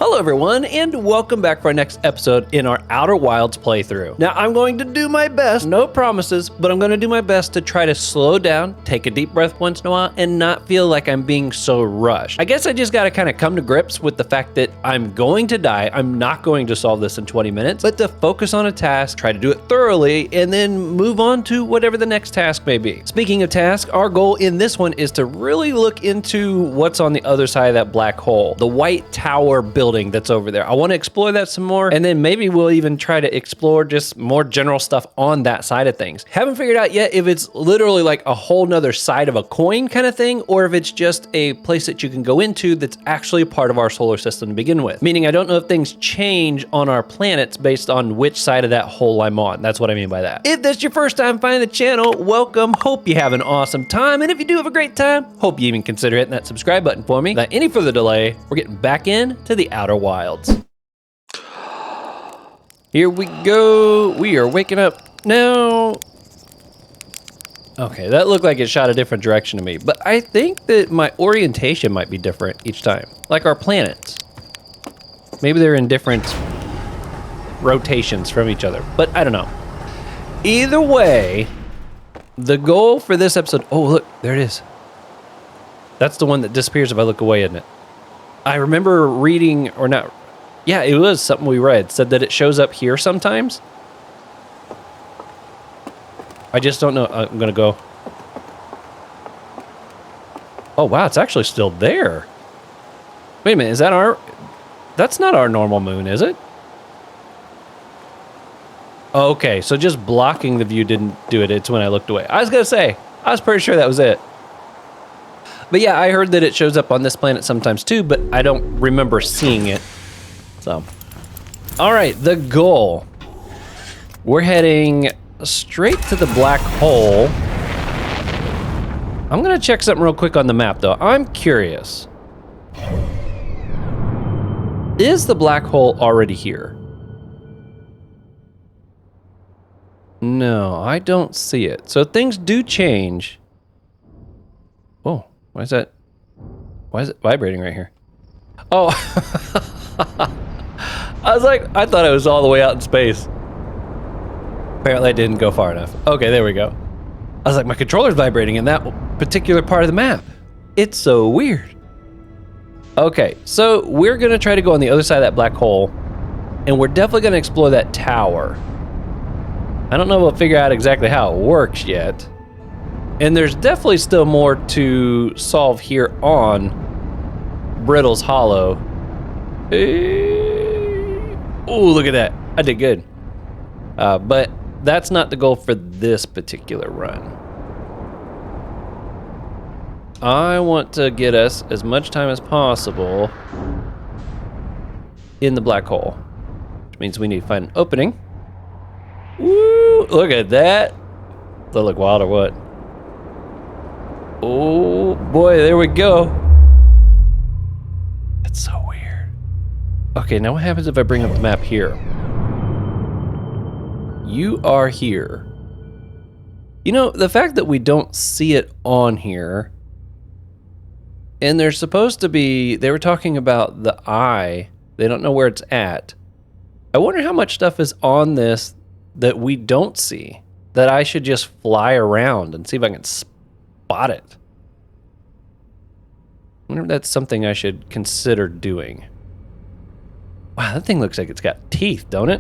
Hello everyone, and welcome back for our next episode in our Outer Wilds playthrough. Now I'm going to do my best, no promises, but I'm going to do my best to try to slow down, take a deep breath once in a while, and not feel like I'm being so rushed. I guess I just got to kind of come to grips with the fact that I'm going to die, I'm not going to solve this in 20 minutes, but to focus on a task, try to do it thoroughly, and then move on to whatever the next task may be. Speaking of tasks, our goal in this one is to really look into what's on the other side of that black hole, the white tower building that's over there. I want to explore that some more, and then maybe we'll even try to explore just more general stuff on that side of things. Haven't figured out yet if it's literally like a whole nother side of a coin kind of thing, or if it's just a place that you can go into that's actually part of our solar system to begin with. Meaning I don't know if things change on our planets based on which side of that hole I'm on. That's what I mean by that. If that's your first time finding the channel, welcome. Hope you have an awesome time, and if you do have a great time, hope you even consider hitting that subscribe button for me. Without any further delay, we're getting back into the Outer Wilds. Here we go. We are waking up now. Okay, that looked like it shot a different direction to me, but I think that my orientation might be different each time, like our planets. Maybe they're in different rotations from each other, but I don't know. Either way, the goal for this episode, oh look, there it is. That's the one that disappears if I look away, isn't it? I remember reading, or not, yeah, it was something we read, said that it shows up here sometimes. I just don't know. I'm gonna go. Oh wow, it's actually still there. Wait a minute, is that our, that's not our normal moon, is it? Okay, so just blocking the view didn't do it. It's when I looked away. I was gonna say, I was pretty sure that was it. But yeah, I heard that it shows up on this planet sometimes too, but I don't remember seeing it. So, all right, the goal. We're heading straight to the black hole. I'm gonna check something real quick on the map though. I'm curious. Is the black hole already here? No, I don't see it. So things do change. Oh. Why is that? Why is it vibrating right here? Oh, I was like, I thought it was all the way out in space. Apparently I didn't go far enough. Okay, there we go. I was like, my controller's vibrating in that particular part of the map. It's so weird. Okay, so we're gonna try to go on the other side of that black hole, and we're definitely gonna explore that tower. I don't know if we'll figure out exactly how it works yet. And there's definitely still more to solve here on Brittle's Hollow. Oh, look at that. I did good. But that's not the goal for this particular run. I want to get us as much time as possible in the black hole, which means we need to find an opening. Woo, look at that. Does that look wild or what? Oh boy, there we go. That's so weird. Okay, now what happens if I bring up the map here? You are here. You know, the fact that we don't see it on here, and there's supposed to be, they were talking about the eye, they don't know where it's at. I wonder how much stuff is on this that we don't see, that I should just fly around and see if I can spot it. I wonder if that's something I should consider doing. Wow, that thing looks like it's got teeth, don't it?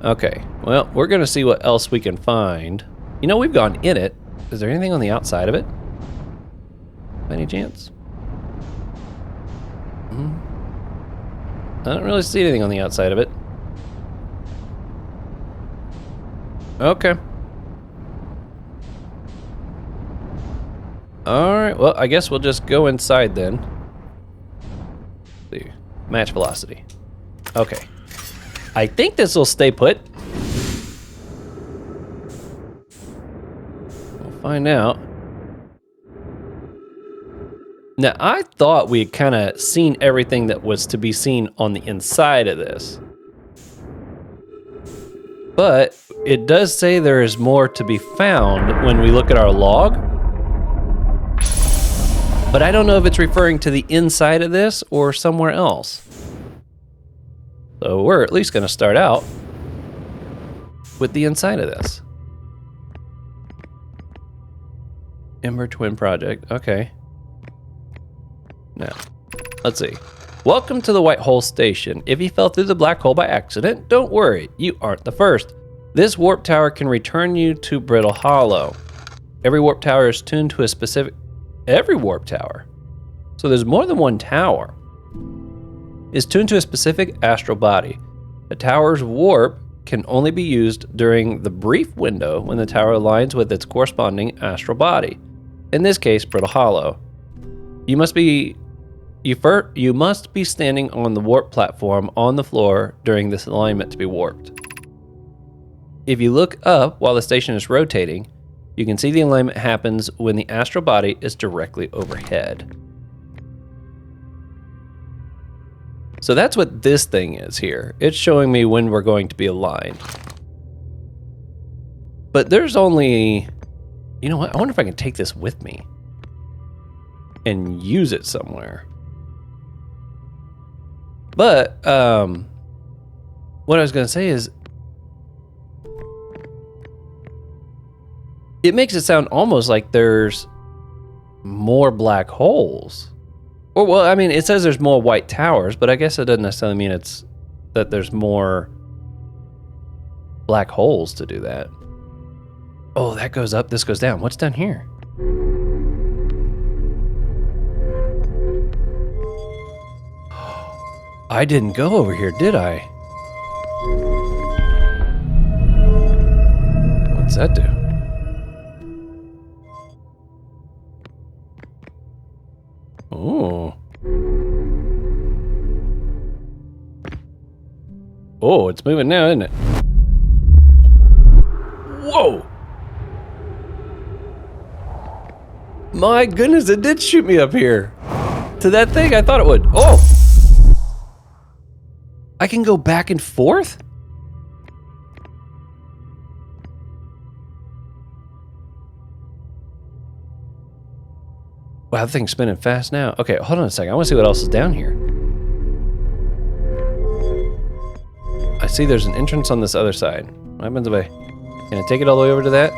Okay, well, we're gonna see what else we can find. You know, we've gone in it. Is there anything on the outside of it? By any chance? I don't really see anything on the outside of it. Okay. All right, well, I guess we'll just go inside then. Let's see, match velocity. Okay. I think this will stay put. We'll find out. Now, I thought we had kind of seen everything that was to be seen on the inside of this. But it does say there is more to be found when we look at our log. But I don't know if it's referring to the inside of this or somewhere else. So we're at least going to start out with the inside of this. Ember Twin Project. Okay. Now, let's see. Welcome to the White Hole Station. If you fell through the black hole by accident, don't worry. You aren't the first. This warp tower can return you to Brittle Hollow. Every warp tower is tuned to a specific... Every warp tower? So there's more than one tower. Is tuned to a specific astral body. A tower's warp can only be used during the brief window when the tower aligns with its corresponding astral body. In this case, Brittle Hollow. You must be standing on the warp platform on the floor during this alignment to be warped. If you look up while the station is rotating, you can see the alignment happens when the astral body is directly overhead. So that's what this thing is here. It's showing me when we're going to be aligned. But there's only... You know what? I wonder if I can take this with me and use it somewhere. But what I was going to say is it makes it sound almost like there's more black holes. Or, well, I mean, it says there's more white towers, but I guess it doesn't necessarily mean it's that there's more black holes to do that. Oh, that goes up, this goes down. What's down here? I didn't go over here, did I? What's that do? Oh. Oh, it's moving now, isn't it? Whoa! My goodness, it did shoot me up here. To that thing, I thought it would. Oh! I can go back and forth? Wow, that thing's spinning fast now. Okay, hold on a second. I want to see what else is down here. I see there's an entrance on this other side. What happens if I... Can I take it all the way over to that?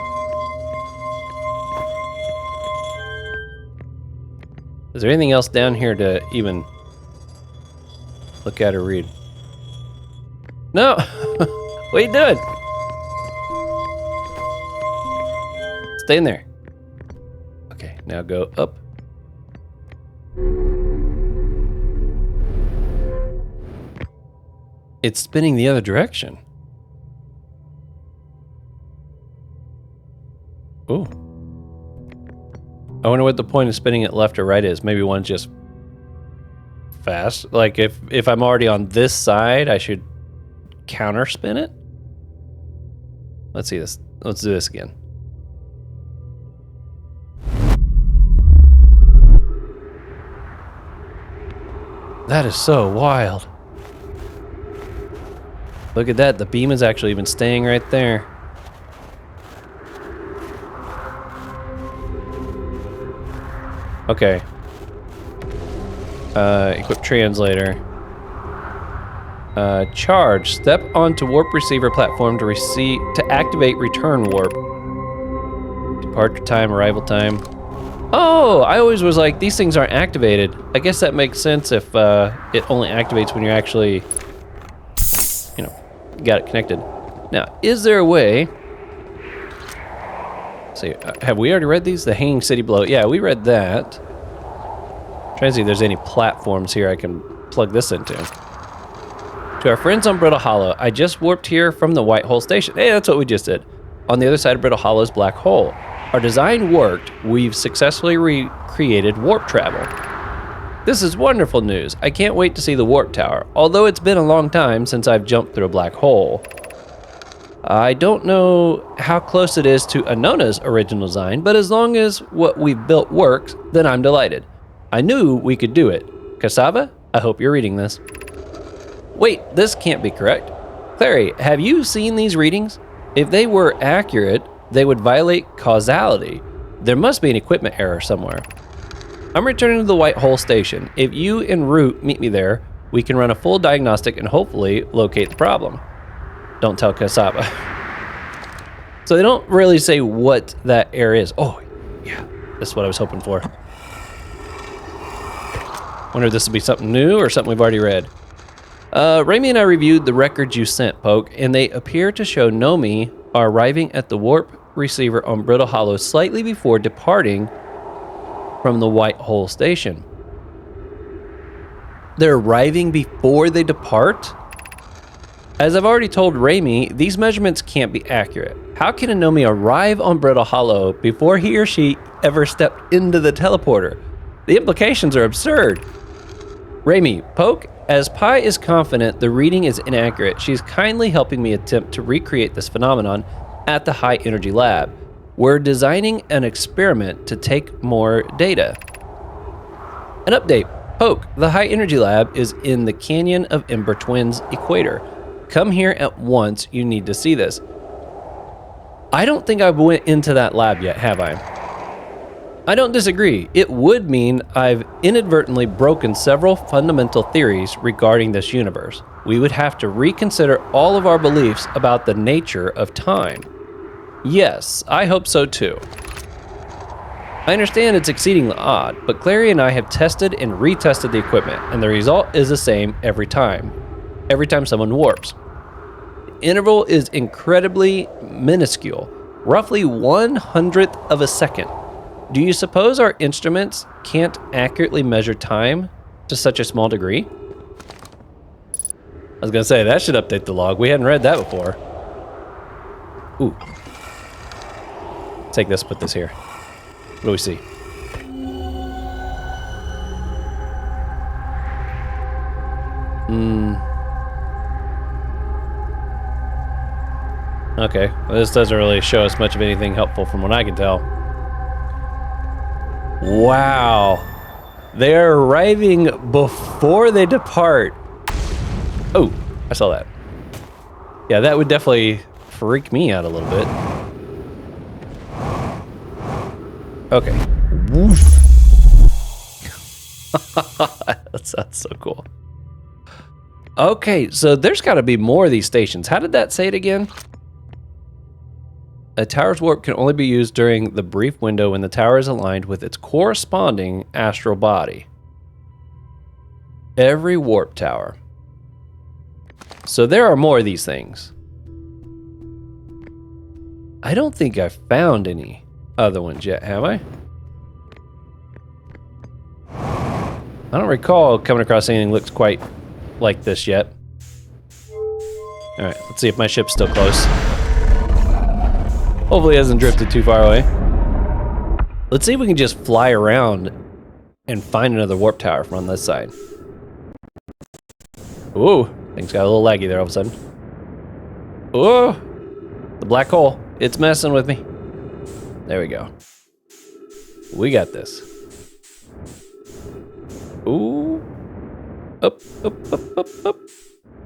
Is there anything else down here to even look at or read? No! What are you doing? Stay in there. Okay, now go up. It's spinning the other direction. Ooh. I wonder what the point of spinning it left or right is. Maybe one's just fast. Like if I'm already on this side, I should counter spin it. Let's see this. Let's do this again. That is so wild. Look at that. The beam is actually even staying right there. Okay. Equip translator. Charge. Step onto warp receiver platform to activate return warp. Departure time, arrival time. Oh, I always was like, these things aren't activated. I guess that makes sense if it only activates when you're actually, you know, got it connected. Now, is there a way... See, have we already read these? The Hanging City Below. Yeah, we read that. Trying to see if there's any platforms here I can plug this into. To our friends on Brittle Hollow, I just warped here from the White Hole Station. Hey, that's what we just did. On the other side of Brittle Hollow's black hole. Our design worked. We've successfully recreated warp travel. This is wonderful news. I can't wait to see the warp tower, although it's been a long time since I've jumped through a black hole. I don't know how close it is to Anona's original design, but as long as what we've built works, then I'm delighted. I knew we could do it. Cassava, I hope you're reading this. Wait, this can't be correct. Clary, have you seen these readings? If they were accurate, they would violate causality. There must be an equipment error somewhere. I'm returning to the White Hole Station. If you en route meet me there, we can run a full diagnostic and hopefully locate the problem. Don't tell Kasaba. So they don't really say what that area is. Oh, yeah, that's what I was hoping for. Wonder if this would be something new or something we've already read. Raimi and I reviewed the records you sent, Poke, and they appear to show Nomi are arriving at the warp receiver on Brittle Hollow slightly before departing from the White Hole Station. They're arriving before they depart? As I've already told Raimi, these measurements can't be accurate. How can a Nomi arrive on Brittle Hollow before he or she ever stepped into the teleporter? The implications are absurd. Raimi, Poke, as Pi is confident the reading is inaccurate, she's kindly helping me attempt to recreate this phenomenon at the High Energy Lab. We're designing an experiment to take more data. An update. Poke, the High Energy Lab is in the Canyon of Ember Twins equator. Come here at once, you need to see this. I don't think I've went into that lab yet, have I? I don't disagree. It would mean I've inadvertently broken several fundamental theories regarding this universe. We would have to reconsider all of our beliefs about the nature of time. Yes, I hope so too. I understand it's exceedingly odd, but Clary and I have tested and retested the equipment, and the result is the same every time someone warps. The interval is incredibly minuscule, roughly 1/100th of a second. Do you suppose our instruments can't accurately measure time to such a small degree? I was gonna say, that should update the log. We hadn't read that before. Ooh. Take this, put this here. What do we see? Okay, well, this doesn't really show us much of anything helpful from what I can tell. Wow. They're arriving before they depart. Oh, I saw that. Yeah, that would definitely freak me out a little bit. Okay. Woof. That sounds so cool. Okay, so there's got to be more of these stations. How did that say it again? A tower's warp can only be used during the brief window when the tower is aligned with its corresponding astral body. Every warp tower. So there are more of these things. I don't think I've found any other ones yet, have I? I don't recall coming across anything that looks quite like this yet. Alright, let's see if my ship's still close. Hopefully it hasn't drifted too far away. Let's see if we can just fly around and find another warp tower from on this side. Ooh, things got a little laggy there all of a sudden. Ooh, the black hole. It's messing with me. There we go. We got this. Ooh. Up, up, up, up, up.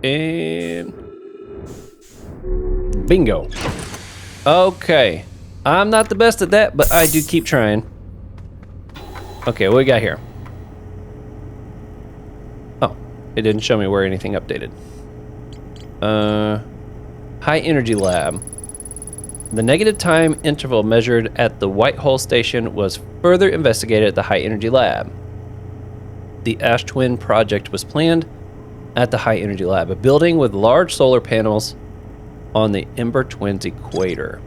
And bingo. Okay. I'm not the best at that, but I do keep trying. Okay, what we got here? Oh, it didn't show me where anything updated. High Energy Lab. The negative time interval measured at the White Hole Station was further investigated at the High Energy Lab. The Ash Twin project was planned at the High Energy Lab, a building with large solar panels on the Ember Twins equator.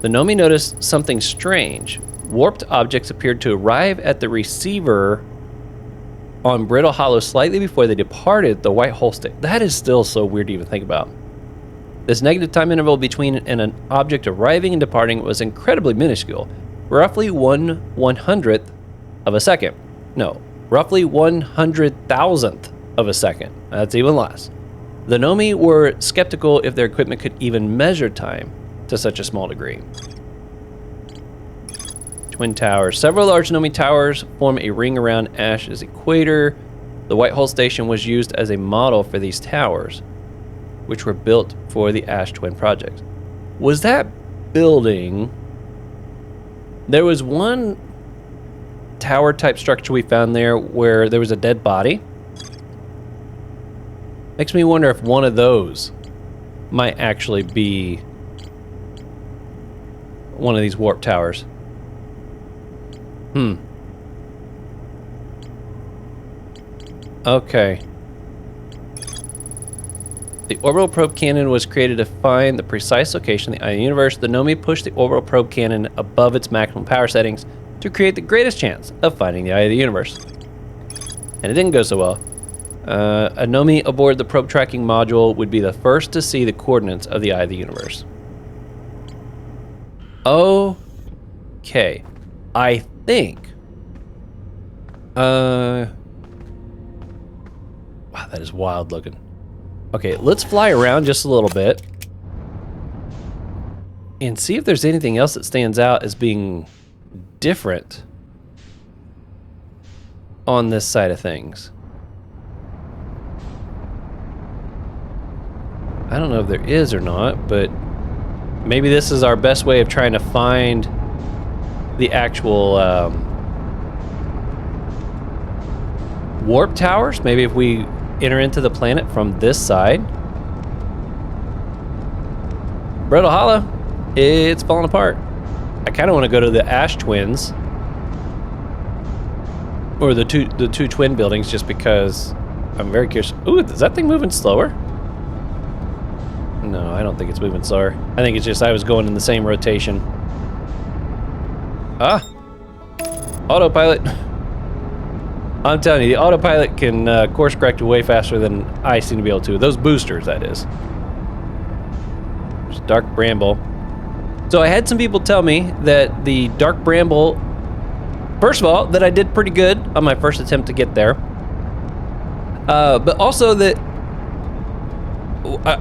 The Nomi noticed something strange. Warped objects appeared to arrive at the receiver on Brittle Hollow slightly before they departed the White Hole Station. That is still so weird to even think about. This negative time interval between an object arriving and departing was incredibly minuscule, roughly 1/100th of a second. No, roughly 100,000th of a second. That's even less. The Nomi were skeptical if their equipment could even measure time to such a small degree. Twin towers. Several large Nomi towers form a ring around Ash's equator. The White Hole Station was used as a model for these towers, which were built for the Ash Twin project. Was that building... There was one tower type structure we found there where there was a dead body. Makes me wonder if one of those might actually be one of these warp towers. Okay. The orbital probe cannon was created to find the precise location of the eye of the universe. The Nomi pushed the orbital probe cannon above its maximum power settings to create the greatest chance of finding the eye of the universe. And it didn't go so well. A Nomi aboard the probe tracking module would be the first to see the coordinates of the eye of the universe. Okay. I think... wow, that is wild looking. Okay, let's fly around just a little bit and see if there's anything else that stands out as being different on this side of things. I don't know if there is or not, but maybe this is our best way of trying to find the actual warp towers. Maybe if we enter into the planet from this side. Brittle Hollow, it's falling apart. I kind of want to go to the Ash Twins, or the two twin buildings, just because I'm very curious. Ooh, is that thing moving slower? No, I don't think it's moving slower. I think it's just I was going in the same rotation. Ah, autopilot. I'm telling you, the autopilot can course correct way faster than I seem to be able to. Those boosters, that is. There's Dark Bramble. So I had some people tell me that the Dark Bramble, first of all, that I did pretty good on my first attempt to get there. But also that,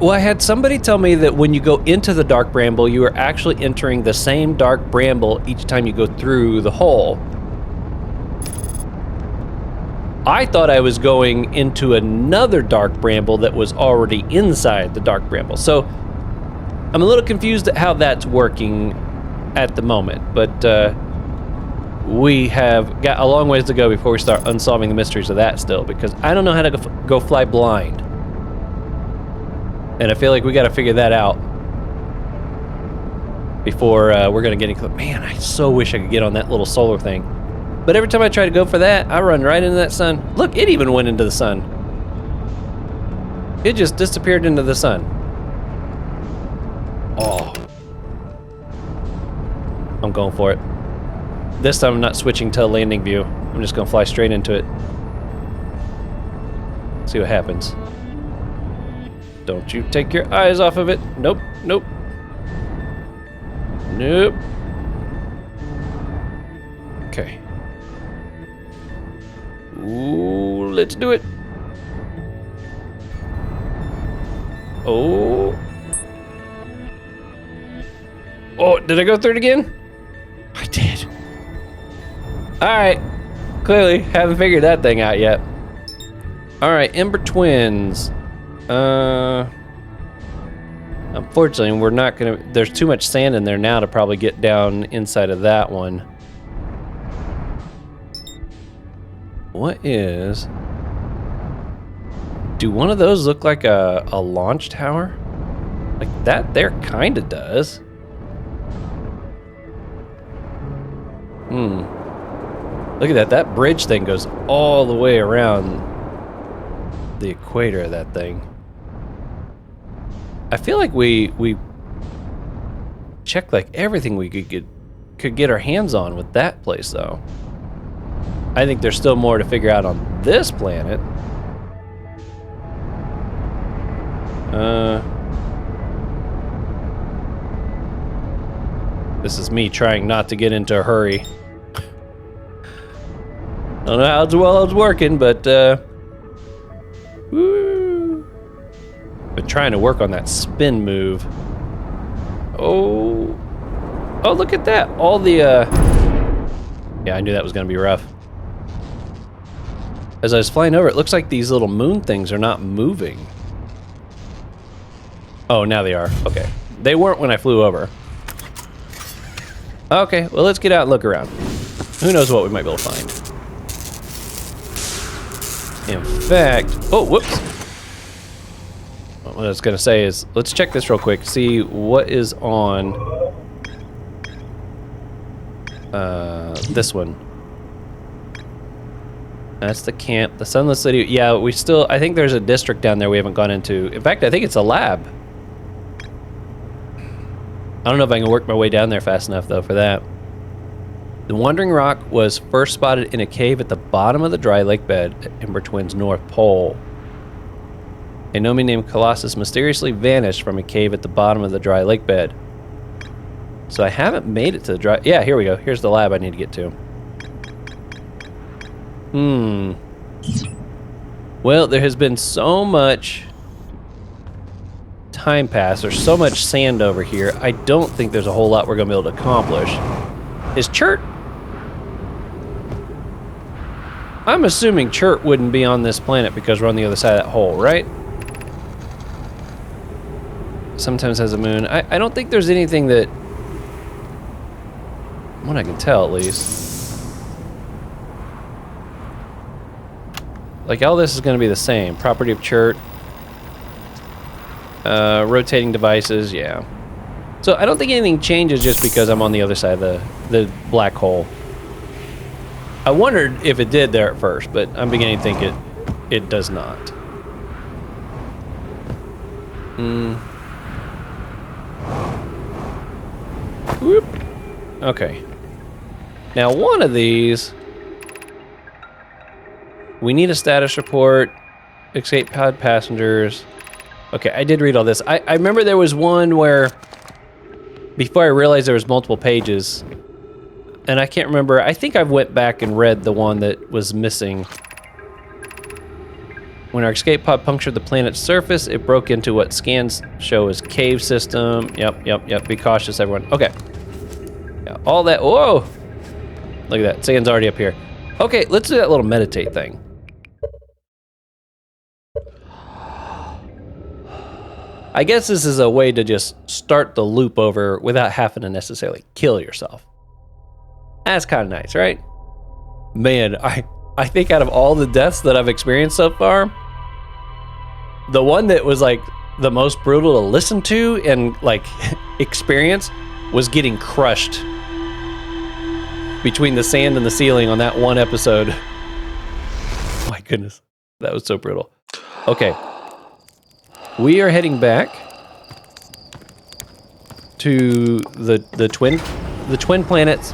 well, I had somebody tell me that when you go into the Dark Bramble, you are actually entering the same Dark Bramble each time you go through the hole. I thought I was going into another Dark Bramble that was already inside the Dark Bramble. So I'm a little confused at how that's working at the moment, but we have got a long ways to go before we start unsolving the mysteries of that still, because I don't know how to go fly blind. And I feel like we got to figure that out before we're going to get any... Man, I so wish I could get on that little solar thing. But every time I try to go for that, I run right into that sun. Look, it even went into the sun. It just disappeared into the sun. Oh. I'm going for it. This time I'm not switching to a landing view. I'm just going to fly straight into it. See what happens. Don't you take your eyes off of it. Nope, nope. Nope. Okay. Ooh, let's do it. Oh. Oh, did I go through it again? I did. Alright. Clearly, haven't figured that thing out yet. Alright, Ember Twins. Unfortunately, we're not gonna... There's too much sand in there now to probably get down inside of that one. What is... Do one of those look like a launch tower? Like that there kinda does. Look at that. That bridge thing goes all the way around the equator of that thing. I feel like we checked like everything we could get our hands on with that place though. I think there's still more to figure out on this planet. This is me trying not to get into a hurry. I don't know how well it's working, but woo. Been trying to work on that spin move. Oh, look at that! All the yeah, I knew that was gonna be rough. As I was flying over, it looks like these little moon things are not moving. Oh, now they are. Okay, they weren't when I flew over. Okay, well, let's get out and look around. who knows what we might be able to find. In fact, oh, whoops. What I was gonna say is, let's check this real quick, see what is on this one. That's the camp, the Sunless City. Yeah, we still, I think there's a district down there we haven't gone into. In fact, I think it's a lab. I don't know if I can work my way down there fast enough though for that. The Wandering Rock was first spotted in a cave at the bottom of the dry lake bed at Ember Twin's North Pole. A gnome named Colossus mysteriously vanished from a cave at the bottom of the dry lake bed. So I haven't made it to the dry... Yeah, here we go. Here's the lab I need to get to. Well, there has been so much time pass. There's so much sand over here. I don't think there's a whole lot we're going to be able to accomplish. Is Chert... I'm assuming Chert wouldn't be on this planet because we're on the other side of that hole, right? Sometimes has a moon. I don't think there's anything that... What I can tell, at least. Like, all this is going to be the same. Property of Chert. Rotating devices, yeah. So I don't think anything changes just because I'm on the other side of the black hole. I wondered if it did there at first, but I'm beginning to think it does not. Whoop. Okay. Now one of these, we need a status report, escape pod passengers. Okay, I did read all this. I remember there was one where, before I realized there was multiple pages, and I can't remember, I think I went back and read the one that was missing. When our escape pod punctured the planet's surface, it broke into what scans show as cave system. Yep. Be cautious, everyone. Okay. Yeah, all that, whoa! Look at that, sand's already up here. Okay, let's do that little meditate thing. I guess this is a way to just start the loop over without having to necessarily kill yourself. That's kind of nice, right? Man, I think out of all the deaths that I've experienced so far, the one that was like the most brutal to listen to and like experience was getting crushed between the sand and the ceiling on that one episode. Oh my goodness, that was so brutal. Okay, we are heading back to the twin planets,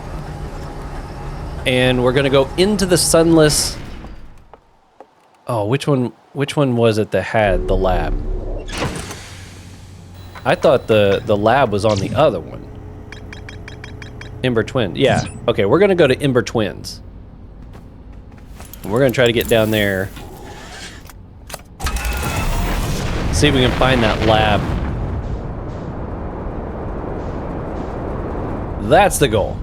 and we're gonna go into the sunless. Oh, which one was it that had the lab? I thought the lab was on the other one. Ember Twin, yeah. Okay, we're gonna go to Ember Twins. We're gonna try to get down there. See if we can find that lab. That's the goal.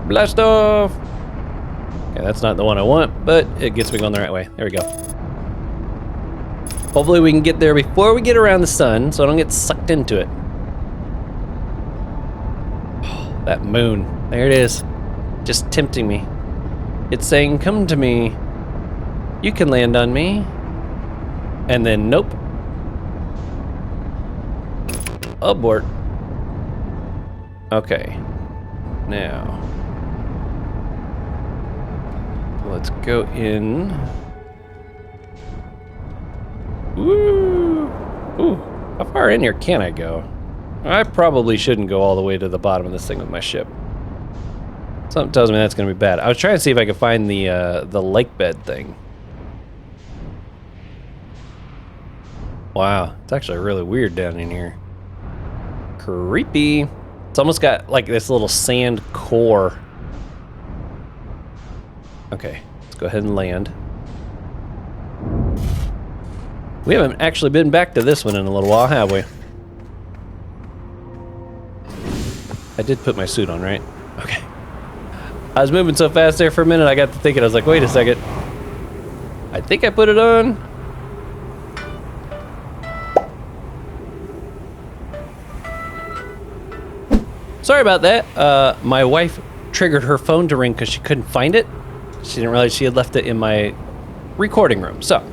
Blast off! Okay, that's not the one I want, but it gets me going the right way. There we go. Hopefully we can get there before we get around the sun, so I don't get sucked into it. Oh, that moon. There it is. Just tempting me. It's saying, come to me. You can land on me. And then, nope. Abort. Okay. Now. Let's go in. Woo! Ooh, how far in here can I go? I probably shouldn't go all the way to the bottom of this thing with my ship. Something tells me that's gonna be bad. I was trying to see if I could find the lake bed thing. Wow, it's actually really weird down in here. Creepy. It's almost got like this little sand core. Okay, let's go ahead and land. We haven't actually been back to this one in a little while, have we? I did put my suit on, right? Okay. I was moving so fast there for a minute, I got to thinking, I was like, wait a second. I think I put it on. Sorry about that. My wife triggered her phone to ring because she couldn't find it. She didn't realize she had left it in my recording room. So,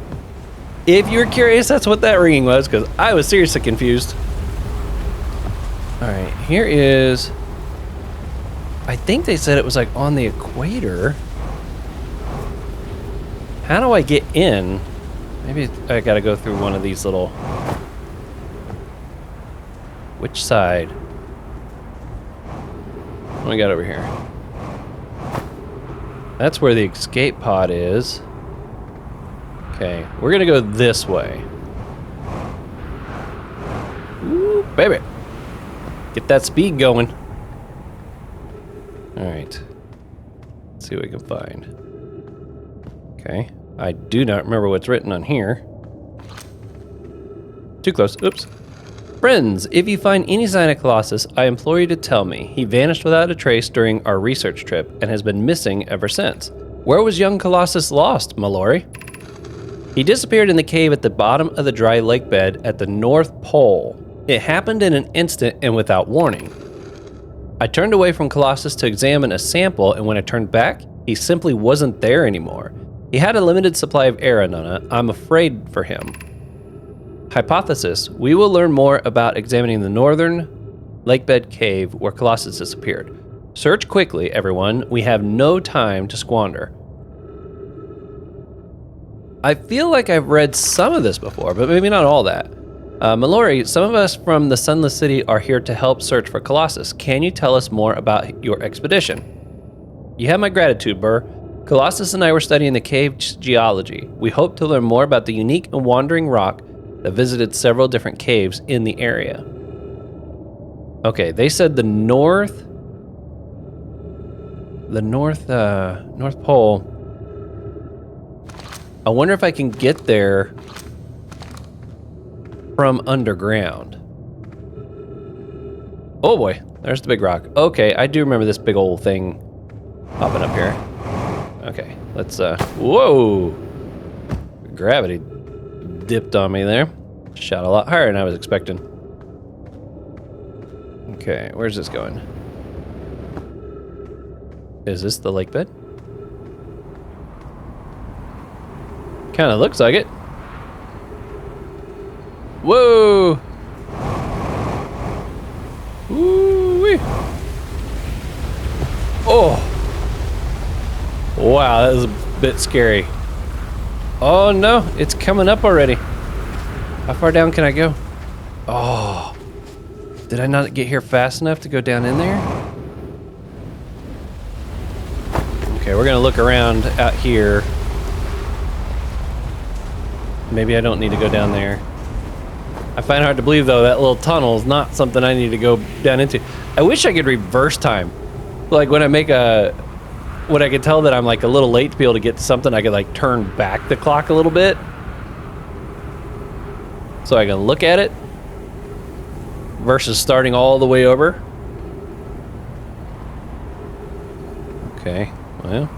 if you're curious, that's what that ringing was, because I was seriously confused. All right, here is... I think they said it was like on the equator. How do I get in? Maybe I gotta go through one of these little... Which side? What do we got over here? That's where the escape pod is. Okay, we're gonna go this way. Ooh, baby. Get that speed going. Alright. Let's see what we can find. Okay. I do not remember what's written on here. Too close. Oops. Friends, if you find any sign of Colossus, I implore you to tell me. He vanished without a trace during our research trip and has been missing ever since. Where was young Colossus lost, Mallory? He disappeared in the cave at the bottom of the dry lake bed at the North Pole. It happened in an instant and without warning. I turned away from Colossus to examine a sample, and when I turned back, he simply wasn't there anymore. He had a limited supply of air, Nana. I'm afraid for him. Hypothesis: we will learn more about examining the northern lakebed cave where Colossus disappeared. Search quickly, everyone. We have no time to squander. I feel like I've read some of this before, but maybe not all that. Mallory, some of us from the Sunless City are here to help search for Colossus. Can you tell us more about your expedition? You have my gratitude, Burr. Colossus and I were studying the cave's geology. We hope to learn more about the unique and wandering rock that visited several different caves in the area. Okay, they said the North Pole. I wonder if I can get there from underground. Oh boy, there's the big rock. Okay, I do remember this big old thing popping up here. Okay, let's, whoa! Gravity dipped on me there. Shot a lot higher than I was expecting. Okay, where's this going? Is this the lake bed? Kinda looks like it. Whoa! Woo-wee! Oh! Wow, that was a bit scary. Oh no, it's coming up already. How far down can I go? Oh, did I not get here fast enough to go down in there? Okay, we're gonna look around out here. Maybe I don't need to go down there. I find it hard to believe though that little tunnel is not something I need to go down into. I wish I could reverse time. Like when I make when I could tell that I'm like a little late to be able to get to something, I could like turn back the clock a little bit. So I can look at it versus starting all the way over. Okay, well.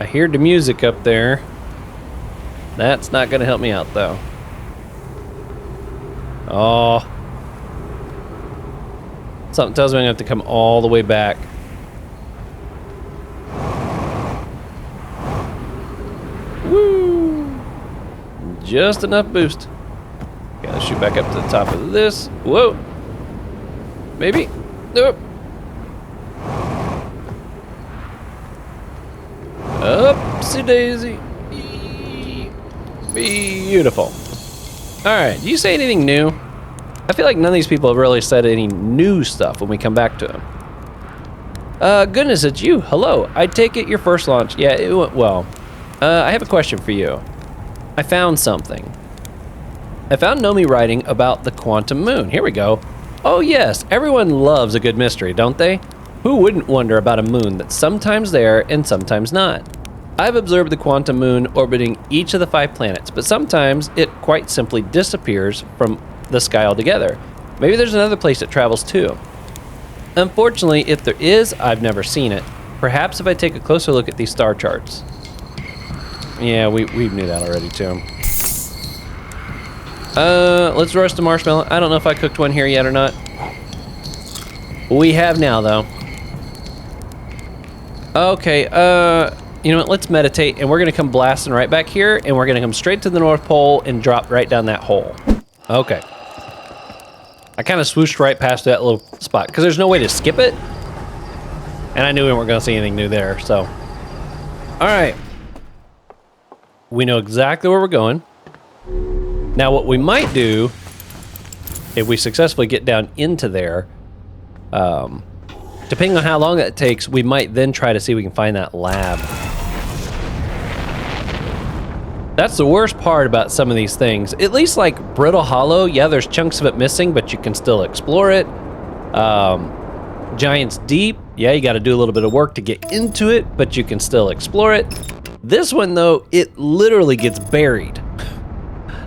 I hear the music up there. That's not gonna help me out though. Oh. Something tells me I'm gonna have to come all the way back. Woo! Just enough boost. Gotta shoot back up to the top of this. Whoa! Maybe? Nope. Upsy daisy. Beautiful. Alright, do you say anything new? I feel like none of these people have really said any new stuff when we come back to them. Goodness, it's you. Hello. I take it your first launch. Yeah, it went well. I have a question for you. I found something. I found Nomi writing about the quantum moon. Here we go. Oh yes, everyone loves a good mystery, don't they? Who wouldn't wonder about a moon that's sometimes there and sometimes not? I've observed the quantum moon orbiting each of the 5 planets, but sometimes it quite simply disappears from the sky altogether. Maybe there's another place it travels too. Unfortunately, if there is, I've never seen it. Perhaps if I take a closer look at these star charts. Yeah, we knew that already too. Let's roast a marshmallow. I don't know if I cooked one here yet or not. We have now, though. Okay, you know what? Let's meditate, and we're gonna come blasting right back here, and we're gonna come straight to the North Pole and drop right down that hole. Okay. I kind of swooshed right past that little spot, because there's no way to skip it. And I knew we weren't gonna see anything new there, so. All right. We know exactly where we're going. Now, what we might do, if we successfully get down into there, depending on how long that takes, we might then try to see if we can find that lab. That's the worst part about some of these things. At least like Brittle Hollow, yeah, there's chunks of it missing, but you can still explore it. Giant's Deep, yeah, you got to do a little bit of work to get into it, but you can still explore it. This one, though, it literally gets buried.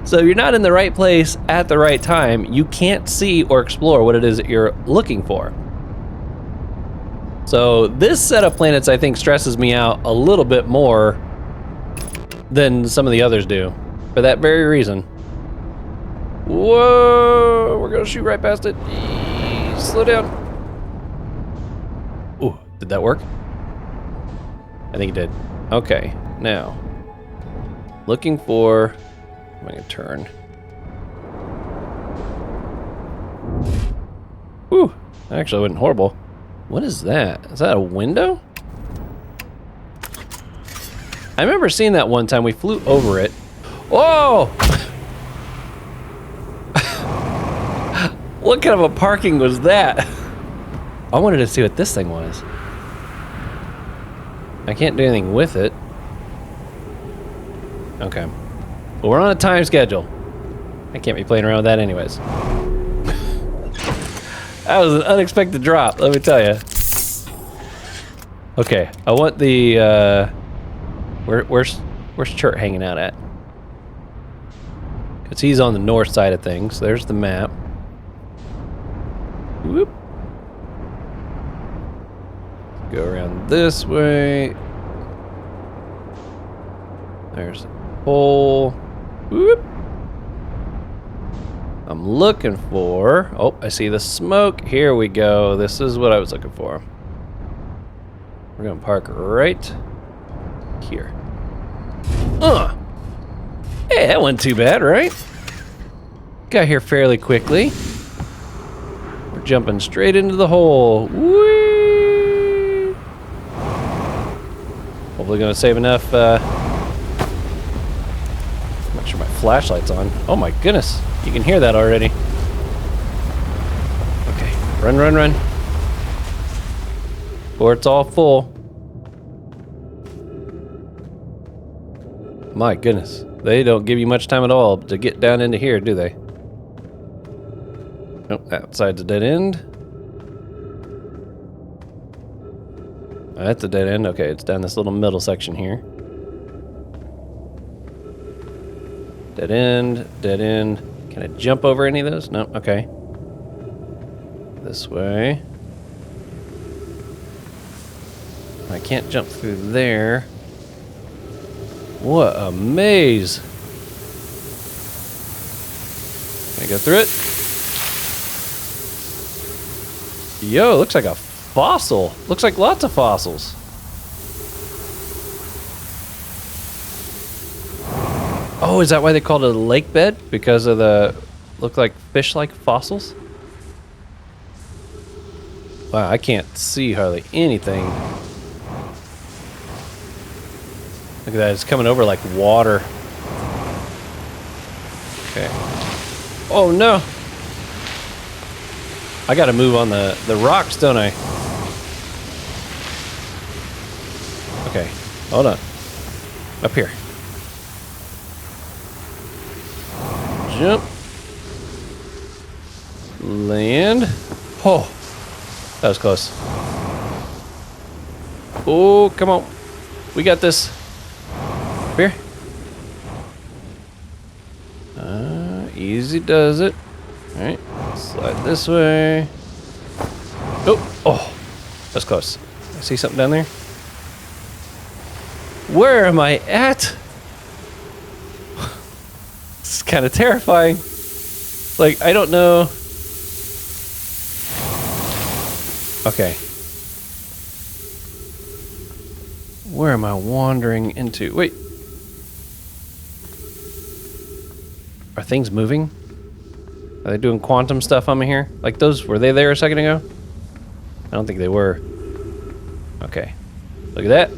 So if you're not in the right place at the right time, you can't see or explore what it is that you're looking for. So this set of planets, I think, stresses me out a little bit more than some of the others do, for that very reason. Whoa, we're gonna shoot right past it. Slow down. Ooh, did that work? I think it did. Okay, now, looking for, I'm gonna turn. Ooh, that actually wasn't horrible. What is that? Is that a window? I remember seeing that one time. We flew over it. Whoa! What kind of a parking was that? I wanted to see what this thing was. I can't do anything with it. Okay. Well, we're on a time schedule. I can't be playing around with that anyways. That was an unexpected drop, let me tell you. Okay, I want the, where's Chert hanging out at? Because he's on the north side of things. There's the map. Whoop. Go around this way. There's a hole. Whoop. I'm looking for, oh, I see the smoke. Here we go. This is what I was looking for. We're gonna park right here. Hey, that wasn't too bad, right? Got here fairly quickly. We're jumping straight into the hole. Whee! Hopefully gonna save enough, make sure my flashlight's on. Oh my goodness, you can hear that already. Okay, run, run, run. Or it's all full. My goodness, they don't give you much time at all to get down into here, do they? Nope, outside's a dead end. That's a dead end. Okay, it's down this little middle section here. Dead end, dead end. Can I jump over any of those? No, okay. This way. I can't jump through there. What a maze. Can I go through it? Yo, looks like a fossil. Looks like lots of fossils. Oh, is that why they called it a lake bed? Because of the, look like fish-like fossils? Wow, I can't see hardly anything. Look at that, it's coming over like water. Okay. Oh no! I gotta move on the rocks, don't I? Okay, hold on. Up here. Jump. Land. Oh, that was close. Oh, come on. We got this. Up here. Easy does it. All right, slide this way. Oh, that's close. I see something down there. Where am I at? It's kind of terrifying. Like, I don't know. Okay. Where am I wandering into? Wait. Are things moving? Are they doing quantum stuff on me here? Like those, were they there a second ago? I don't think they were. Okay. Look at that.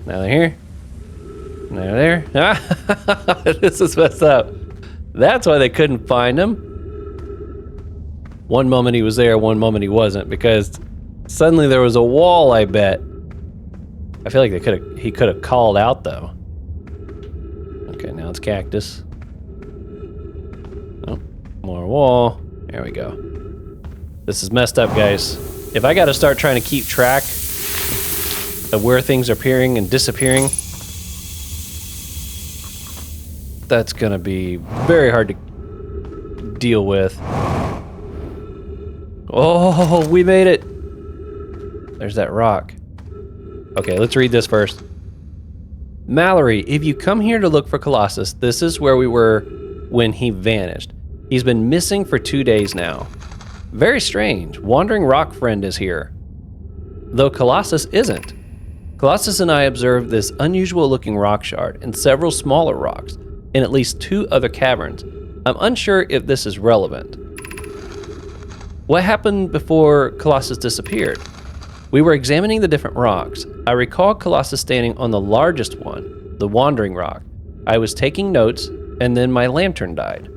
Now they're here. Now they're there. This is messed up. That's why they couldn't find him. One moment he was there, one moment he wasn't, because suddenly there was a wall, I bet. I feel like he could have called out though. Okay, now it's cactus. Oh, more wall. There we go. This is messed up, guys. If I gotta start trying to keep track of where things are appearing and disappearing, that's gonna be very hard to deal with. Oh, we made it. There's that rock. Okay, let's read this first. Mallory, if you come here to look for Colossus, this is where we were when he vanished. He's been missing for 2 days now. Very strange. Wandering Rock Friend is here. Though Colossus isn't. Colossus and I observed this unusual looking rock shard and several smaller rocks in at least 2 other caverns. I'm unsure if this is relevant. What happened before Colossus disappeared? We were examining the different rocks. I recall Colossus standing on the largest one, the Wandering Rock. I was taking notes, and then my lantern died.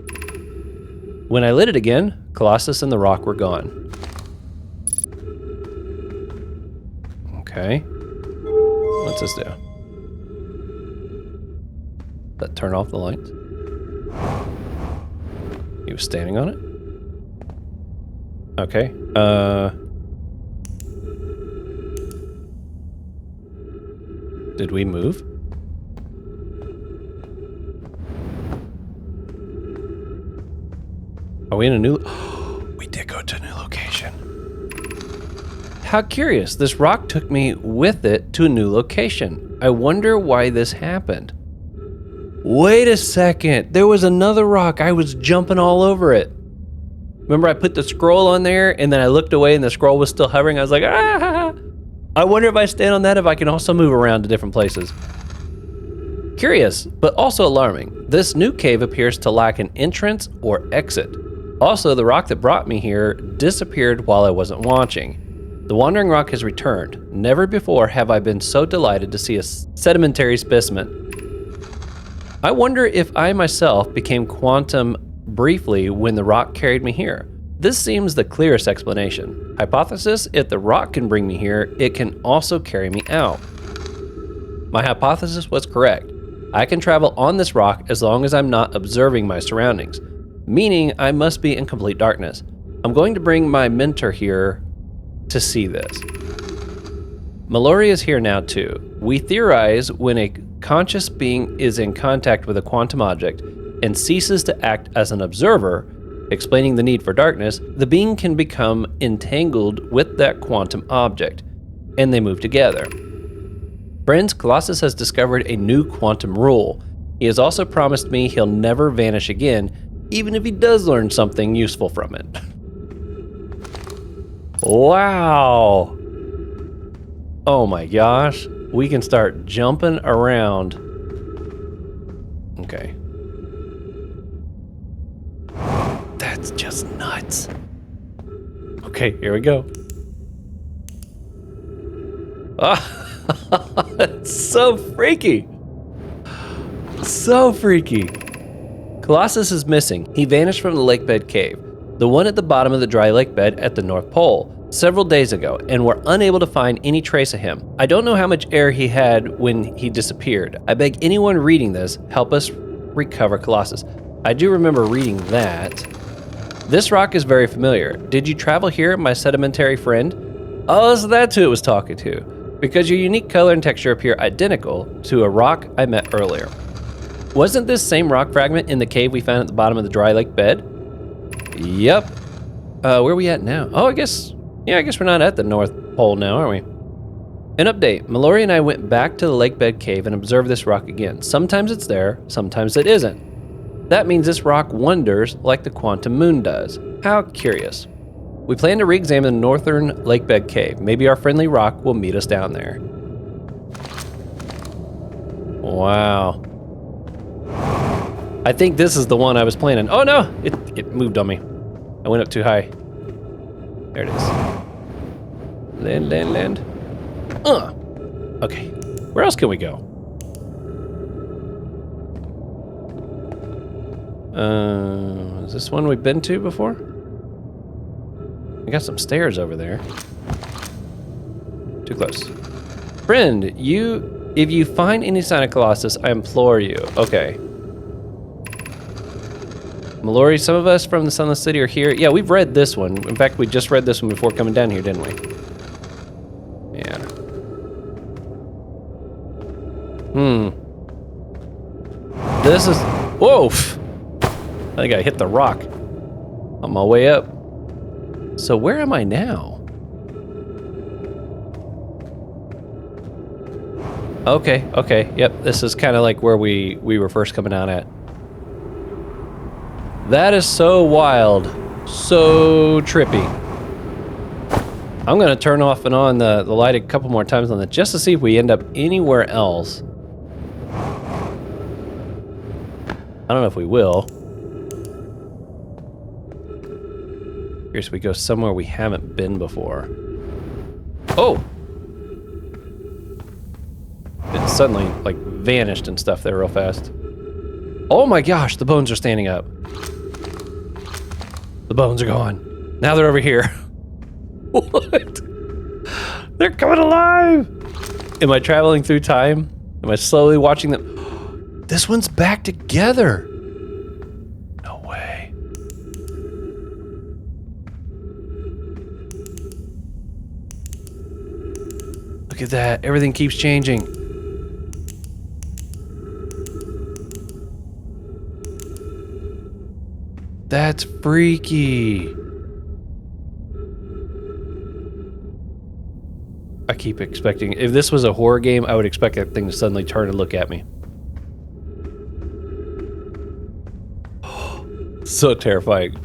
When I lit it again, Colossus and the rock were gone. Okay. What's this do? That turn off the lights? He was standing on it? Okay. Did we move? Are we in a new... We did go to a new location. How curious. This rock took me with it to a new location. I wonder why this happened. Wait a second. There was another rock. I was jumping all over it. Remember I put the scroll on there and then I looked away and the scroll was still hovering. I was like, ah! I wonder if I stand on that, if I can also move around to different places. Curious, but also alarming. This new cave appears to lack an entrance or exit. Also, the rock that brought me here disappeared while I wasn't watching. The Wandering Rock has returned. Never before have I been so delighted to see a sedimentary specimen. I wonder if I myself became quantum briefly when the rock carried me here. This seems the clearest explanation. Hypothesis, if the rock can bring me here, it can also carry me out. My hypothesis was correct. I can travel on this rock as long as I'm not observing my surroundings, meaning I must be in complete darkness. I'm going to bring my mentor here to see this. Mallory is here now too. We theorize when a conscious being is in contact with a quantum object and ceases to act as an observer, explaining the need for darkness, the being can become entangled with that quantum object, and they move together. Friends, Colossus has discovered a new quantum rule. He has also promised me he'll never vanish again, even if he does learn something useful from it. Wow! Oh my gosh, we can start jumping around. Okay. That's just nuts. Okay, here we go. Ah, it's so freaky. So freaky. Colossus is missing. He vanished from the lake bed cave, the one at the bottom of the dry lake bed at the North Pole, several days ago, and we're unable to find any trace of him. I don't know how much air he had when he disappeared. I beg anyone reading this, help us recover Colossus. I do remember reading that. This rock is very familiar. Did you travel here, my sedimentary friend? Oh, so that's who it was talking to. Because your unique color and texture appear identical to a rock I met earlier. Wasn't this same rock fragment in the cave we found at the bottom of the dry lake bed? Yep. Where are we at now? Oh, I guess we're not at the North Pole now, are we? An update. Mallory and I went back to the lake bed cave and observed this rock again. Sometimes it's there, sometimes it isn't. That means this rock wanders like the quantum moon does. How curious. We plan to re-examine the northern lakebed cave. Maybe our friendly rock will meet us down there. Wow. I think this is the one I was planning. Oh no! It moved on me. I went up too high. There it is. Land, land, land. Okay. Where else can we go? Is this one we've been to before? We got some stairs over there. Too close. Friend, if you find any sign of Colossus, I implore you. Okay. Mallory, some of us from the Sunless City are here. Yeah, we've read this one. In fact, we just read this one before coming down here, didn't we? Yeah. This is... Whoa! I think I hit the rock on my way up. So where am I now? Okay, okay. Yep, this is kind of like where we were first coming out at. That is so wild. So trippy. I'm gonna turn off and on the light a couple more times on that just to see if we end up anywhere else. I don't know if we will. Here's we go somewhere we haven't been before. Oh! It suddenly, like, vanished and stuff there real fast. Oh my gosh, the bones are standing up. The bones are gone. Now they're over here. What? They're coming alive! Am I traveling through time? Am I slowly watching them? This one's back together! No way. Look at that, everything keeps changing. That's freaky. I keep expecting, if this was a horror game, I would expect that thing to suddenly turn and look at me. So terrifying.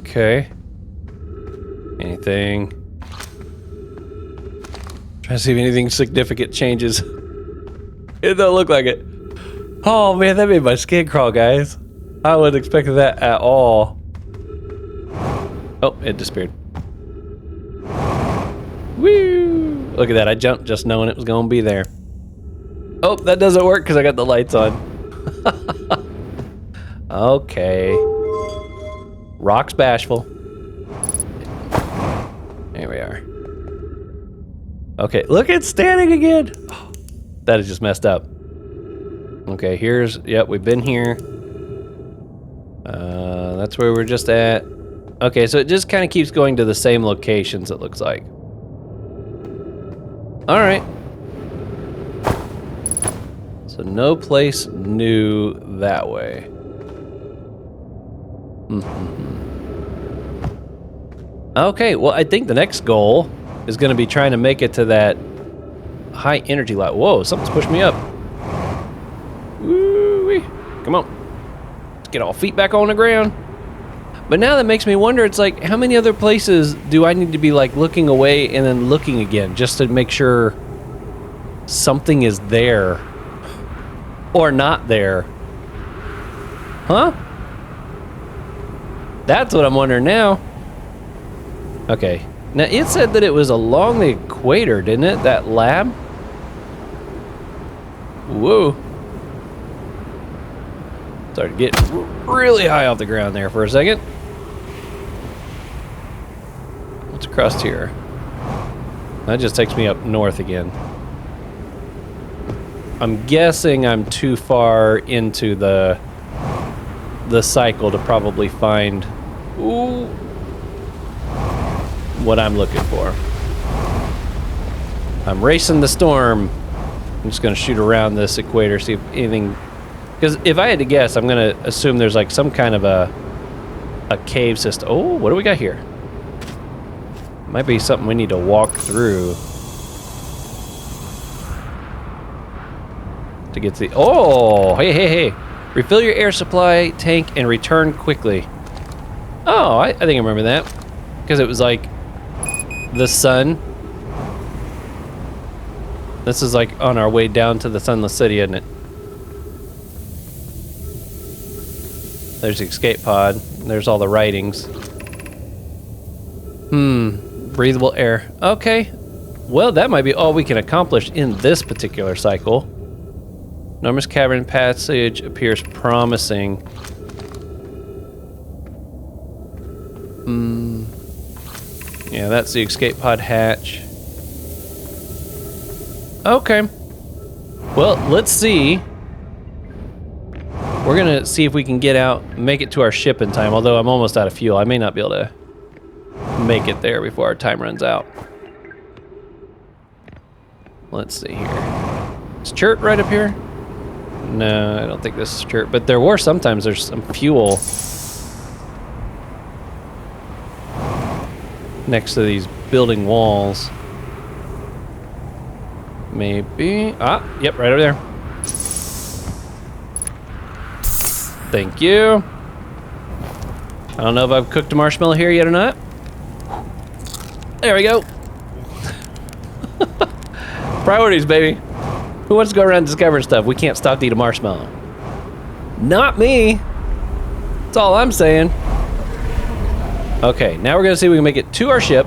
Okay. Anything? Trying to see if anything significant changes. It don't look like it. Oh man, that made my skin crawl, guys. I wasn't expecting that at all. Oh, it disappeared. Woo! Look at that, I jumped just knowing it was gonna be there. Oh, that doesn't work because I got the lights on. Okay. Rock's bashful. There we are. Okay, look, it's standing again. Oh, that is just messed up. Okay, here's, yep, we've been here. That's where we're just at. Okay, so it just kind of keeps going to the same locations, it looks like. All right. So no place new that way. Okay, well, I think the next goal is going to be trying to make it to that high energy light. Whoa, something's pushed me up. Woo-wee. Come on. Let's get all feet back on the ground. But now that makes me wonder, it's like, how many other places do I need to be like looking away and then looking again just to make sure something is there or not there? Huh? That's what I'm wondering now. Okay. Now, it said that it was along the equator, didn't it? That lab? Whoa. Started getting really high off the ground there for a second. What's across here? That just takes me up north again. I'm guessing I'm too far into the cycle to probably find what I'm looking for. I'm racing the storm. I'm just gonna shoot around this equator, see if anything, because if I had to guess, I'm gonna assume there's like some kind of a cave system. Oh, what do we got here? Might be something we need to walk through. to get to the... Oh, hey. Refill your air supply tank and return quickly. Oh, I think I remember that. Because it was like the sun. This is like on our way down to the Sunless City, isn't it? There's the escape pod. There's all the writings. Breathable air. Okay. Well, that might be all we can accomplish in this particular cycle. Enormous cavern passage appears promising. Yeah, that's the escape pod hatch. Okay. Well, let's see. We're gonna see if we can get out, make it to our ship in time, although I'm almost out of fuel. I may not be able to make it there before our time runs out. Let's see here. Is Chert right up here? No, I don't think this is Chert, but there were sometimes there's some fuel next to these building walls. Maybe. Ah, yep, right over there. Thank you. I don't know if I've cooked a marshmallow here yet or not. There we go. Priorities, baby. Who wants to go around discovering stuff? We can't stop to eat a marshmallow. Not me. That's all I'm saying. Okay, now we're gonna see if we can make it to our ship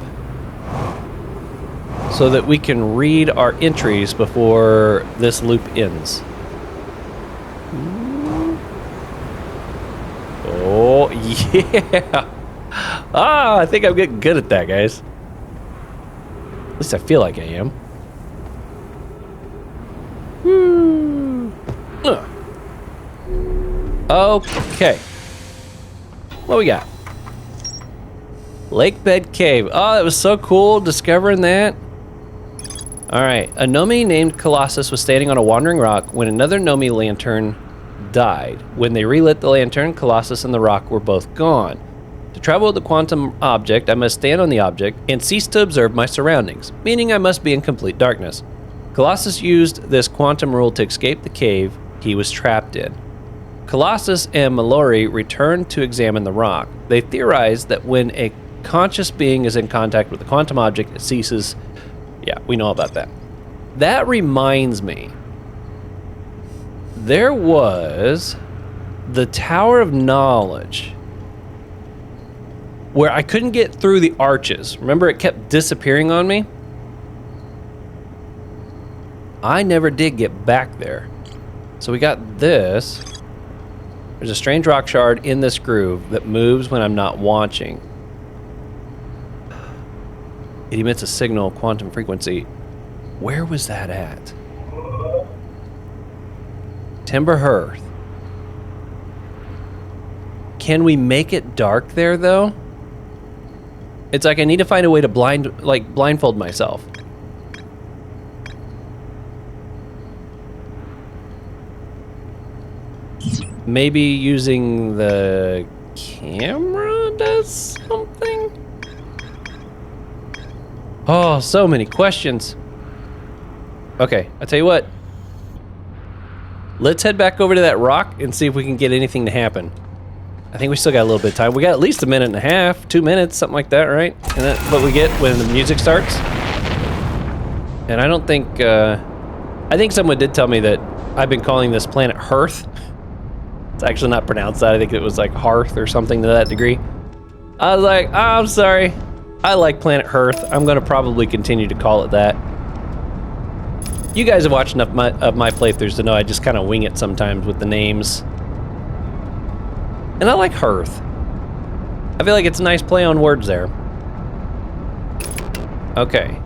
so that we can read our entries before this loop ends. Oh, yeah. Ah, I think I'm getting good at that, guys. At least I feel like I am. Okay. What we got? Lake Bed Cave. Oh, that was so cool discovering that. All right. A Nomi named Colossus was standing on a wandering rock when another Nomi lantern died. When they relit the lantern, Colossus and the rock were both gone. To travel with the quantum object, I must stand on the object and cease to observe my surroundings, meaning I must be in complete darkness. Colossus used this quantum rule to escape the cave he was trapped in. Colossus and Mallory returned to examine the rock. They theorized that when a conscious being is in contact with the quantum object, it ceases. Yeah, we know about that. That reminds me. There was the Tower of Knowledge where I couldn't get through the arches. Remember, it kept disappearing on me? I never did get back there. So we got this. There's a strange rock shard in this groove that moves when I'm not watching. It emits a signal, quantum frequency. Where was that at? Timber Hearth. Can we make it dark there, though? It's like I need to find a way to blindfold myself. Maybe using the camera does something? Oh, so many questions. Okay, I'll tell you what. Let's head back over to that rock and see if we can get anything to happen. I think we still got a little bit of time. We got at least a minute and a half, 2 minutes, something like that, right? And that's what we get when the music starts. And I don't think, I think someone did tell me that I've been calling this planet Hearth. It's actually not pronounced that. I think it was like Hearth or something to that degree. I was like, oh, I'm sorry. I like planet Hearth. I'm gonna probably continue to call it that. You guys have watched enough of my playthroughs to know I just kind of wing it sometimes with the names. And I like Hearth. I feel like it's a nice play on words there. Okay.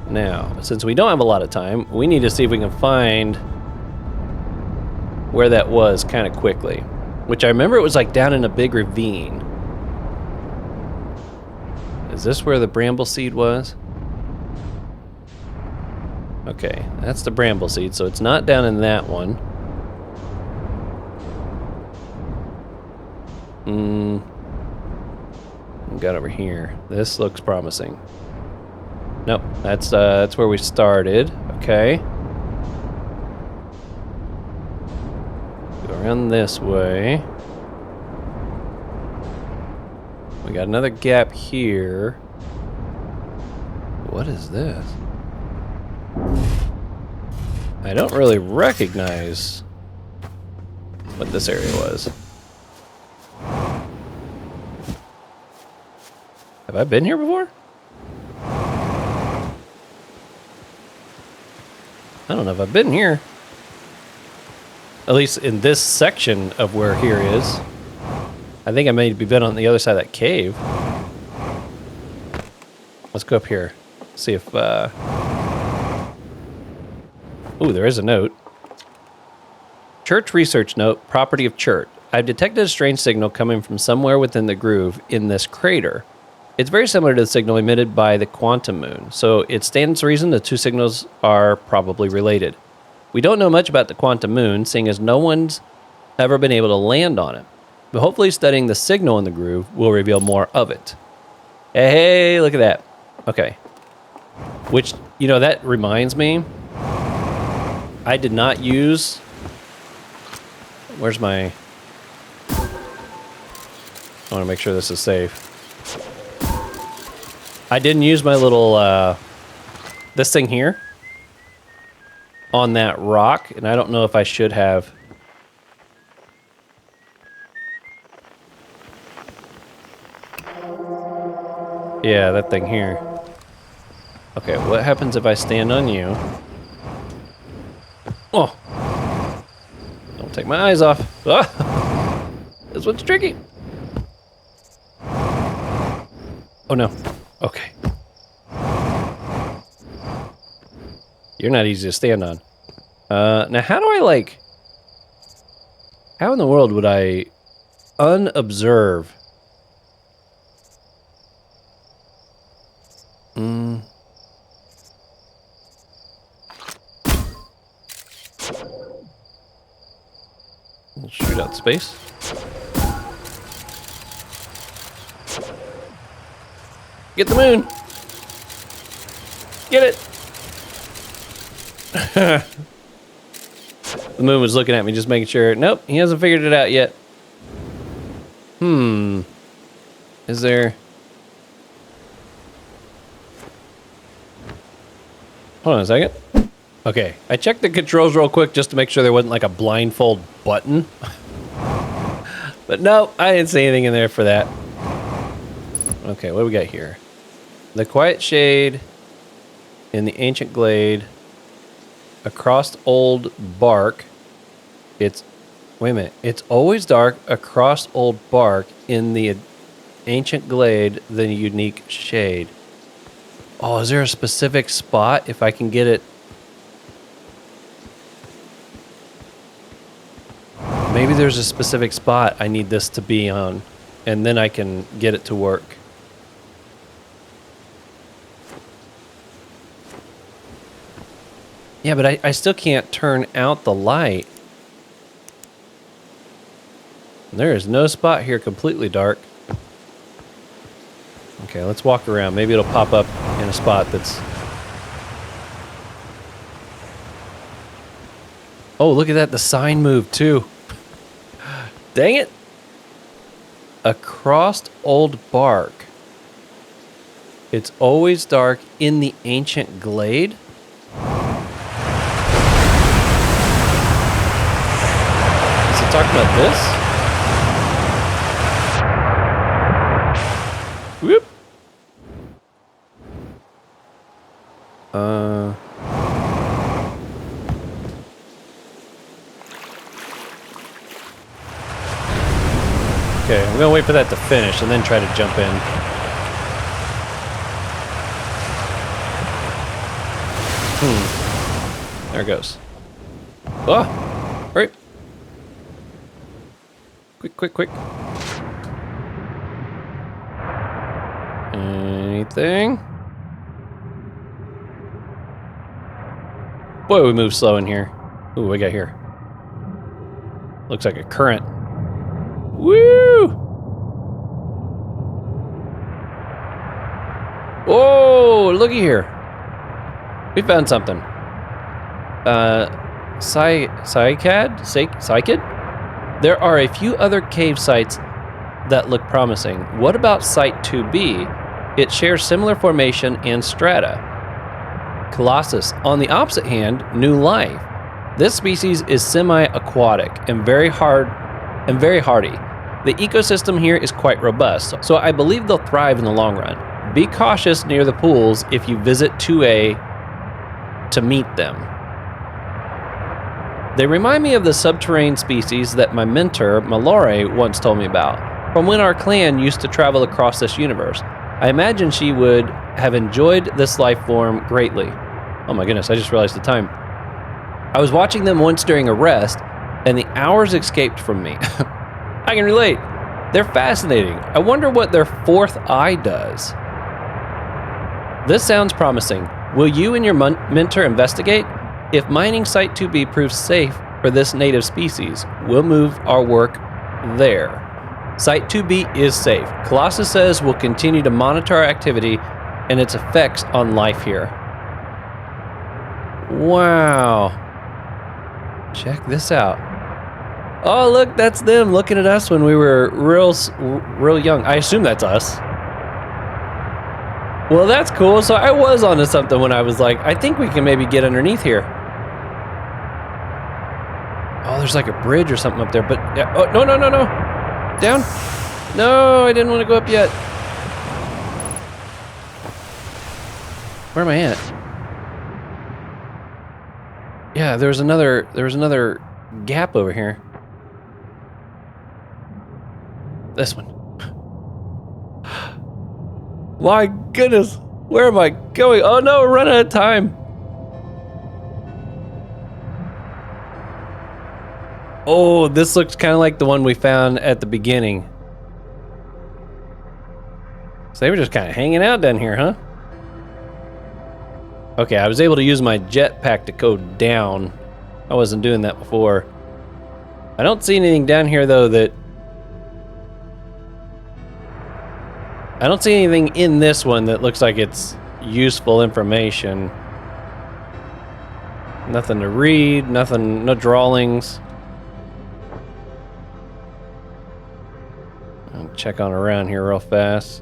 Now, since we don't have a lot of time, we need to see if we can find where that was kind of quickly. Which I remember it was like down in a big ravine. Is this where the bramble seed was? Okay, that's the bramble seed, so it's not down in that one. Got over here. This looks promising. Nope, that's where we started. Okay. Around this way. We got another gap here. What is this? I don't really recognize what this area was. Have I been here before? I don't know if I've been here. At least in this section of where here is. I think I may be been on the other side of that cave. Let's go up here. See if, ooh, there is a note. Church research note, property of church. I've detected a strange signal coming from somewhere within the groove in this crater. It's very similar to the signal emitted by the quantum moon, so it stands to reason the two signals are probably related. We don't know much about the quantum moon, seeing as no one's ever been able to land on it. But hopefully studying the signal in the groove will reveal more of it. Hey, look at that. Okay. Which, you know, that reminds me, I did not use... Where's my... I want to make sure this is safe. I didn't use my little, this thing here on that rock, and I don't know if I should have. Yeah, that thing here. Okay, what happens if I stand on you? Oh! Don't take my eyes off. Ah! This one's tricky. Oh no. Okay. You're not easy to stand on. Now how do I, like... How in the world would I unobserve? We'll shoot out space. Get the moon! Get it! The moon was looking at me, just making sure. Nope, he hasn't figured it out yet. Is there... Hold on a second. Okay, I checked the controls real quick just to make sure there wasn't like a blindfold button. But no, I didn't see anything in there for that. Okay, what do we got here? The quiet shade in the ancient glade across old bark. It's, wait a minute, it's always dark across old bark in the ancient glade, the unique shade. Oh, is there a specific spot if I can get it? Maybe there's a specific spot I need this to be on, and then I can get it to work. Yeah, but I still can't turn out the light. There is no spot here completely dark. Okay, let's walk around. Maybe it'll pop up in a spot that's... Oh, look at that. The sign moved too. Dang it. Across old bark. It's always dark in the ancient glade. Is it talking about this? Whoop. Okay, I'm gonna wait for that to finish and then try to jump in. There it goes. Oh! Right. Quick, quick, quick. Anything? Boy, we move slow in here. Ooh, what we got here? Looks like a current. Woo! Whoa, looky here. We found something. Psychid? There are a few other cave sites that look promising. What about Site 2B? It shares similar formation and strata. Colossus. On the opposite hand, new life. This species is semi-aquatic and very hardy. The ecosystem here is quite robust, so I believe they'll thrive in the long run. Be cautious near the pools if you visit 2A to meet them. They remind me of the subterranean species that my mentor, Malore, once told me about, from when our clan used to travel across this universe. I imagine she would have enjoyed this life form greatly. Oh my goodness, I just realized the time. I was watching them once during a rest, and the hours escaped from me. I can relate. They're fascinating. I wonder what their fourth eye does. This sounds promising. Will you and your mentor investigate? If mining Site 2B proves safe for this native species, we'll move our work there. Site 2B is safe. Colossus says we'll continue to monitor our activity and its effects on life here. Wow. Check this out. Oh, look, that's them looking at us when we were real young. I assume that's us. Well, that's cool. So I was onto something when I was like, I think we can maybe get underneath here. Oh, there's like a bridge or something up there, but yeah. Oh, no. Down? No, I didn't want to go up yet. Where am I at? Yeah, there was another gap over here. This one. My goodness, where am I going? Oh no, we're running out of time. Oh, this looks kind of like the one we found at the beginning. So they were just kind of hanging out down here, huh? Okay, I was able to use my jetpack to go down. I wasn't doing that before. I don't see anything down here though that... I don't see anything in this one that looks like it's useful information. Nothing to read, nothing, no drawings. I'll check on around here real fast.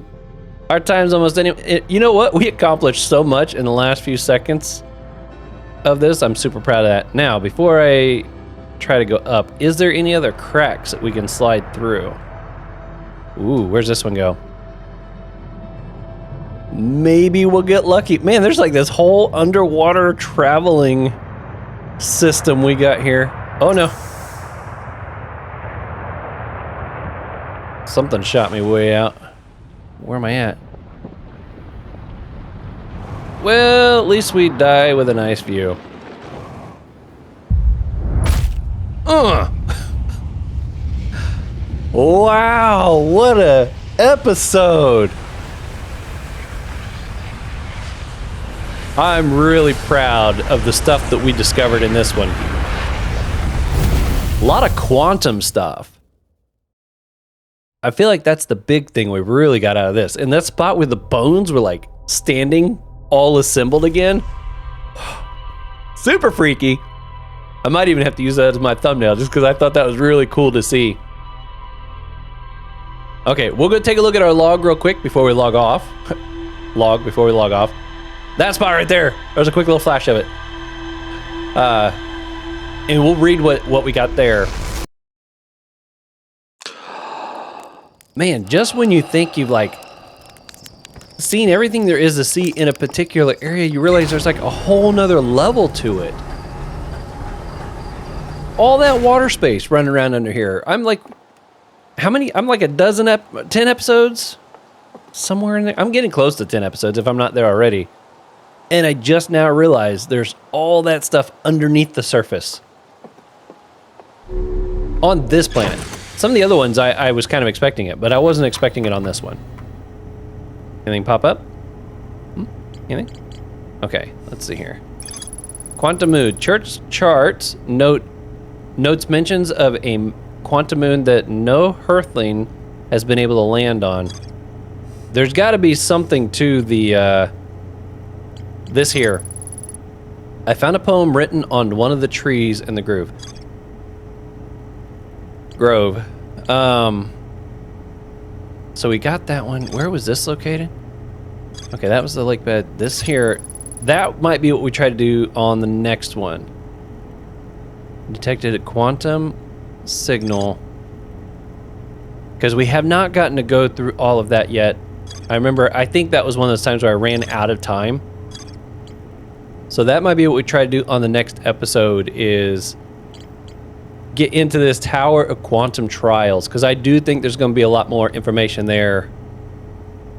Our time's almost you know what? We accomplished so much in the last few seconds of this. I'm super proud of that. Now, before I try to go up, is there any other cracks that we can slide through? Ooh, where's this one go? Maybe we'll get lucky. Man, there's like this whole underwater traveling system we got here. Oh no. Something shot me way out. Where am I at? Well, at least we die with a nice view. Wow, what a episode. I'm really proud of the stuff that we discovered in this one. A lot of quantum stuff. I feel like that's the big thing we really got out of this. And that spot where the bones were like standing, all assembled again. Super freaky. I might even have to use that as my thumbnail just because I thought that was really cool to see. Okay, we'll go take a look at our log real quick before we log off. Before we log off. That spot right there. There's a quick little flash of it. And we'll read what we got there. Man, just when you think you've like seen everything there is to see in a particular area, you realize there's like a whole nother level to it. All that water space running around under here. I'm like, how many? I'm like 10 episodes? Somewhere in there. I'm getting close to 10 episodes if I'm not there already. And I just now realized there's all that stuff underneath the surface. On this planet. Some of the other ones, I was kind of expecting it, but I wasn't expecting it on this one. Anything pop up? Anything? Okay, let's see here. Quantum moon. Church charts notes mentions of a quantum moon that no Earthling has been able to land on. There's got to be something to the this here. I found a poem written on one of the trees in the groove. Grove. So we got that one. Where was this located? Okay, that was the lake bed. This here, that might be what we try to do on the next one. Detected a quantum signal. Because we have not gotten to go through all of that yet. I remember, I think that was one of those times where I ran out of time. So that might be what we try to do on the next episode, is get into this Tower of Quantum Trials, because I do think there's going to be a lot more information there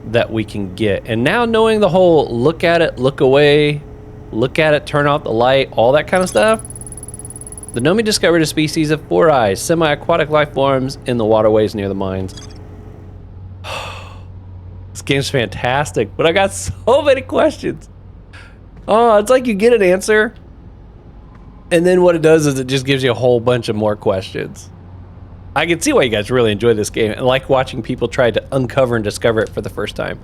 that we can get. And now knowing the whole look at it, look away, look at it, turn off the light, all that kind of stuff, the Nomi discovered a species of four eyes, semi-aquatic life forms in the waterways near the mines. This game's fantastic, but I got so many questions. Oh, it's like you get an answer, and then what it does is it just gives you a whole bunch of more questions. I can see why you guys really enjoy this game and like watching people try to uncover and discover it for the first time.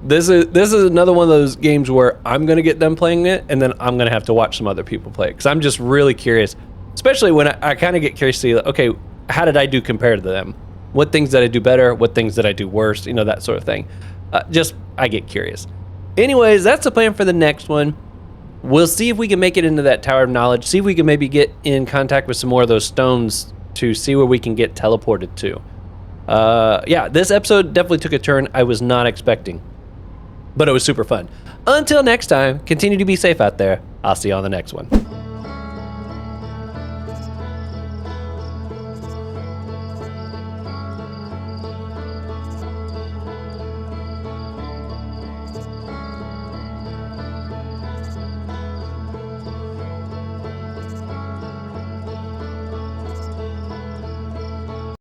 This is another one of those games where I'm gonna get done playing it, and then I'm gonna have to watch some other people play it, because I'm just really curious, especially when I kind of get curious to see, okay, how did I do compared to them? What things did I do better? What things did I do worse? You know, that sort of thing. I get curious. Anyways, that's the plan for the next one. We'll see if we can make it into that Tower of Knowledge, see if we can maybe get in contact with some more of those stones to see where we can get teleported to. Yeah, this episode definitely took a turn I was not expecting, but it was super fun. Until next time, continue to be safe out there. I'll see you on the next one.